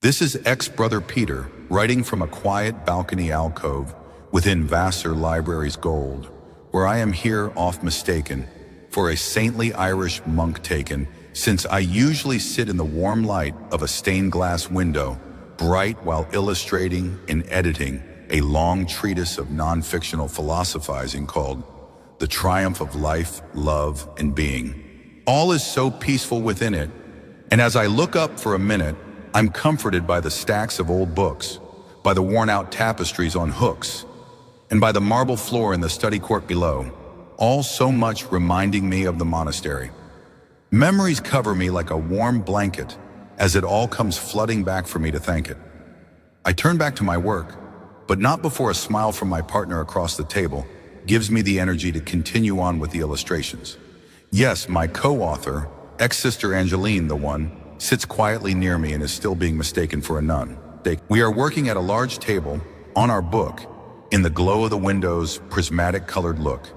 This is ex-brother Peter, writing from a quiet balcony alcove within Vassar Library's gold, where I am here oft mistaken for a saintly Irish monk taken, since I usually sit in the warm light of a stained glass window, bright while illustrating and editing a long treatise of non-fictional philosophizing called The Triumph of Life, Love, and Being. All is so peaceful within it, and as I look up for a minute, I'm comforted by the stacks of old books, by the worn-out tapestries on hooks, and by the marble floor in the study court below, all so much reminding me of the monastery. Memories cover me like a warm blanket as it all comes flooding back for me to thank it. I turn back to my work, but not before a smile from my partner across the table gives me the energy to continue on with the illustrations. Yes, my co-author, ex-sister Angeline, the one, sits quietly near me and is still being mistaken for a nun. We are working at a large table on our book in the glow of the window's prismatic colored look,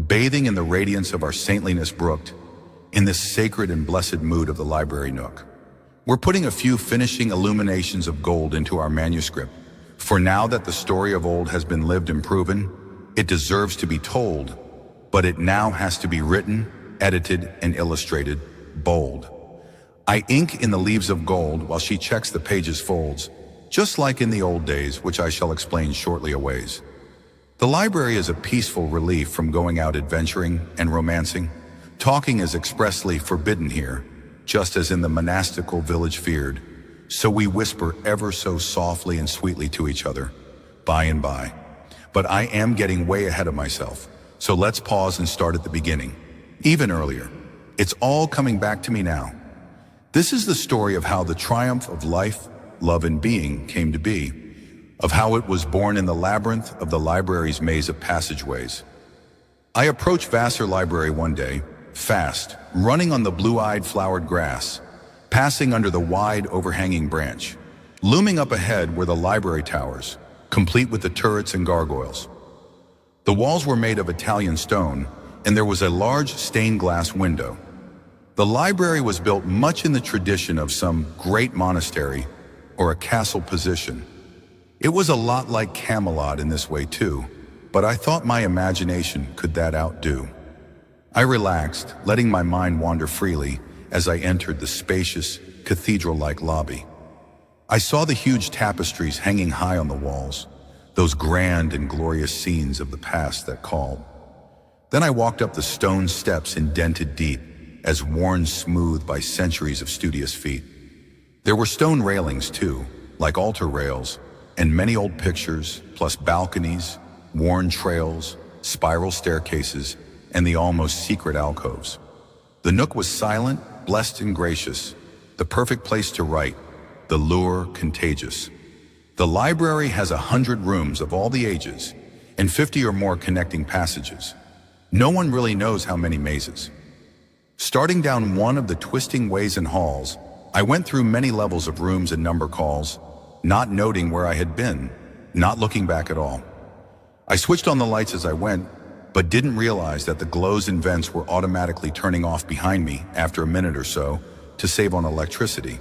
bathing in the radiance of our saintliness brooked, in this sacred and blessed mood of the library nook. We're putting a few finishing illuminations of gold into our manuscript, for now that the story of old has been lived and proven, it deserves to be told, but it now has to be written, edited, and illustrated, bold. I ink in the leaves of gold while she checks the pages' folds, just like in the old days, which I shall explain shortly a ways. The library is a peaceful relief from going out adventuring and romancing. Talking is expressly forbidden here, just as in the monastical village feared, so we whisper ever so softly and sweetly to each other, by and by. But I am getting way ahead of myself, so let's pause and start at the beginning, even earlier. It's all coming back to me now. This is the story of how the triumph of life, love, and being came to be, of how it was born in the labyrinth of the library's maze of passageways. I approached Vassar Library one day, fast, running on the blue-eyed flowered grass, passing under the wide overhanging branch. Looming up ahead were the library towers, complete with the turrets and gargoyles. The walls were made of Italian stone, and there was a large stained glass window. The library was built much in the tradition of some great monastery or a castle position. It was a lot like Camelot in this way too, but I thought my imagination could that outdo. I relaxed, letting my mind wander freely as I entered the spacious, cathedral-like lobby. I saw the huge tapestries hanging high on the walls, those grand and glorious scenes of the past that called. Then I walked up the stone steps indented deep, as worn smooth by centuries of studious feet. There were stone railings too, like altar rails, and many old pictures, plus balconies, worn trails, spiral staircases, and the almost secret alcoves. The nook was silent, blessed, and gracious, the perfect place to write, the lure contagious. The library has 100 rooms of all the ages, and 50 or more connecting passages. No one really knows how many mazes. Starting down one of the twisting ways and halls, I went through many levels of rooms and number calls, not noting where I had been, not looking back at all. I switched on the lights as I went, but didn't realize that the glows and vents were automatically turning off behind me after a minute or so to save on electricity.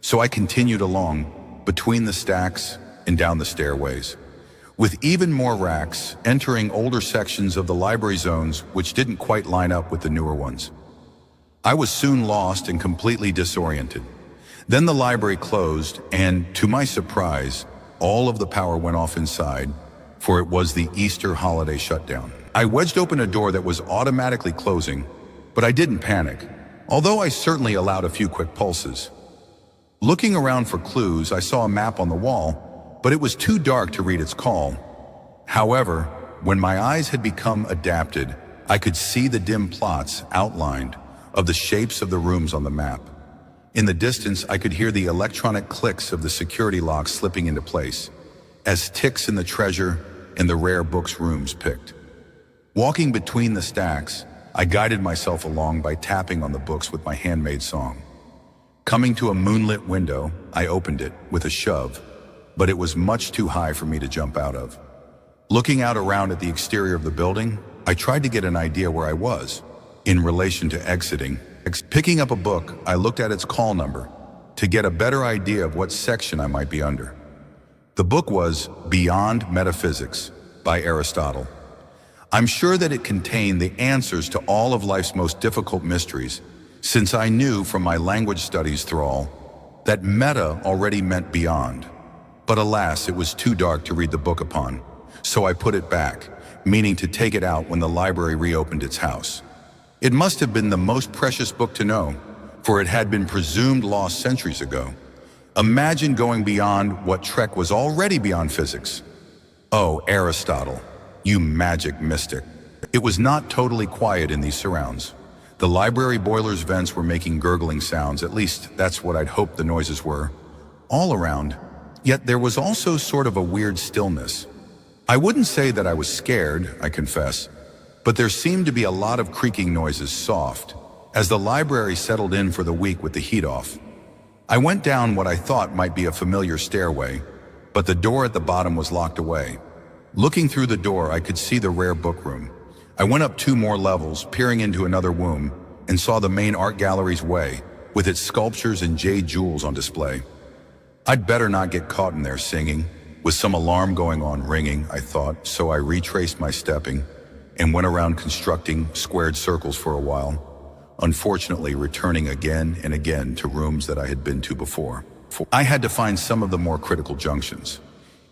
So I continued along, between the stacks and down the stairways, with even more racks entering older sections of the library zones which didn't quite line up with the newer ones. I was soon lost and completely disoriented. Then the library closed, and to my surprise, all of the power went off inside, for it was the Easter holiday shutdown. I wedged open a door that was automatically closing, but I didn't panic, although I certainly allowed a few quick pulses. Looking around for clues, I saw a map on the wall, but it was too dark to read its call. However, when my eyes had become adapted, I could see the dim plots outlined of the shapes of the rooms on the map. In the distance, I could hear the electronic clicks of the security locks slipping into place, as ticks in the treasure and the rare books rooms picked. Walking between the stacks, I guided myself along by tapping on the books with my handmade song. Coming to a moonlit window, I opened it with a shove, but it was much too high for me to jump out of. Looking out around at the exterior of the building, I tried to get an idea where I was in relation to exiting. Picking up a book, I looked at its call number, to get a better idea of what section I might be under. The book was Beyond Metaphysics by Aristotle. I'm sure that it contained the answers to all of life's most difficult mysteries, since I knew from my language studies thrall that meta already meant beyond. But alas, it was too dark to read the book upon, so I put it back, meaning to take it out when the library reopened its house. It must have been the most precious book to know, for it had been presumed lost centuries ago. Imagine going beyond what Trek was already beyond physics. Oh, Aristotle, you magic mystic. It was not totally quiet in these surrounds. The library boiler's vents were making gurgling sounds, at least that's what I'd hoped the noises were, all around. Yet there was also sort of a weird stillness. I wouldn't say that I was scared, I confess, but there seemed to be a lot of creaking noises, soft, as the library settled in for the week with the heat off. I went down what I thought might be a familiar stairway, but the door at the bottom was locked away. Looking through the door, I could see the rare book room. I went up 2 more levels, peering into another womb, and saw the main art gallery's way, with its sculptures and jade jewels on display. I'd better not get caught in there singing, with some alarm going on ringing, I thought, so I retraced my stepping and went around constructing squared circles for a while, unfortunately returning again and again to rooms that I had been to before. I had to find some of the more critical junctions.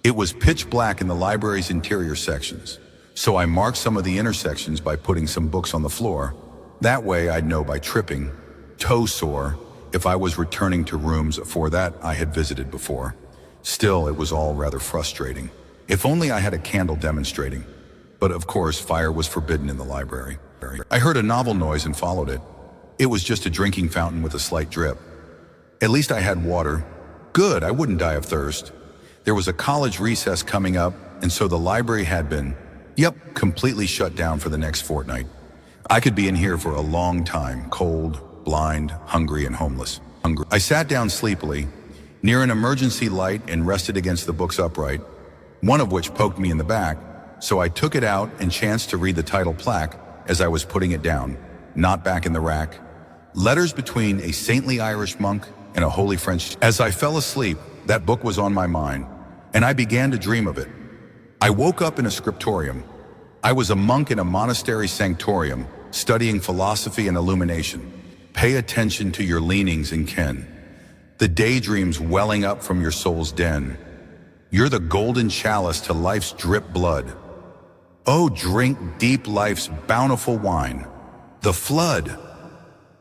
It was pitch black in the library's interior sections, so I marked some of the intersections by putting some books on the floor. That way I'd know by tripping, toe sore, if I was returning to rooms for that I had visited before. Still, it was all rather frustrating. If only I had a candle demonstrating. But of course, fire was forbidden in the library. I heard a novel noise and followed it. It was just a drinking fountain with a slight drip. At least I had water. Good, I wouldn't die of thirst. There was a college recess coming up, and so the library had been, completely shut down for the next fortnight. I could be in here for a long time, cold, blind, hungry, and homeless. I sat down sleepily, near an emergency light, and rested against the book's upright, one of which poked me in the back, so I took it out and chanced to read the title plaque as I was putting it down, not back in the rack. Letters between a saintly Irish monk and a holy French. As I fell asleep, that book was on my mind, and I began to dream of it. I woke up in a scriptorium. I was a monk in a monastery sanctorium, studying philosophy and illumination. Pay attention to your leanings and ken. The daydreams welling up from your soul's den. You're the golden chalice to life's drip blood. Oh, drink deep life's bountiful wine. The flood.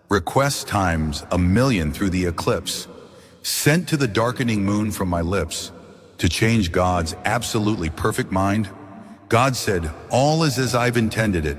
Request times 1,000,000 through the eclipse, sent to the darkening moon from my lips, to change God's absolutely perfect mind. God said, all is as I've intended it,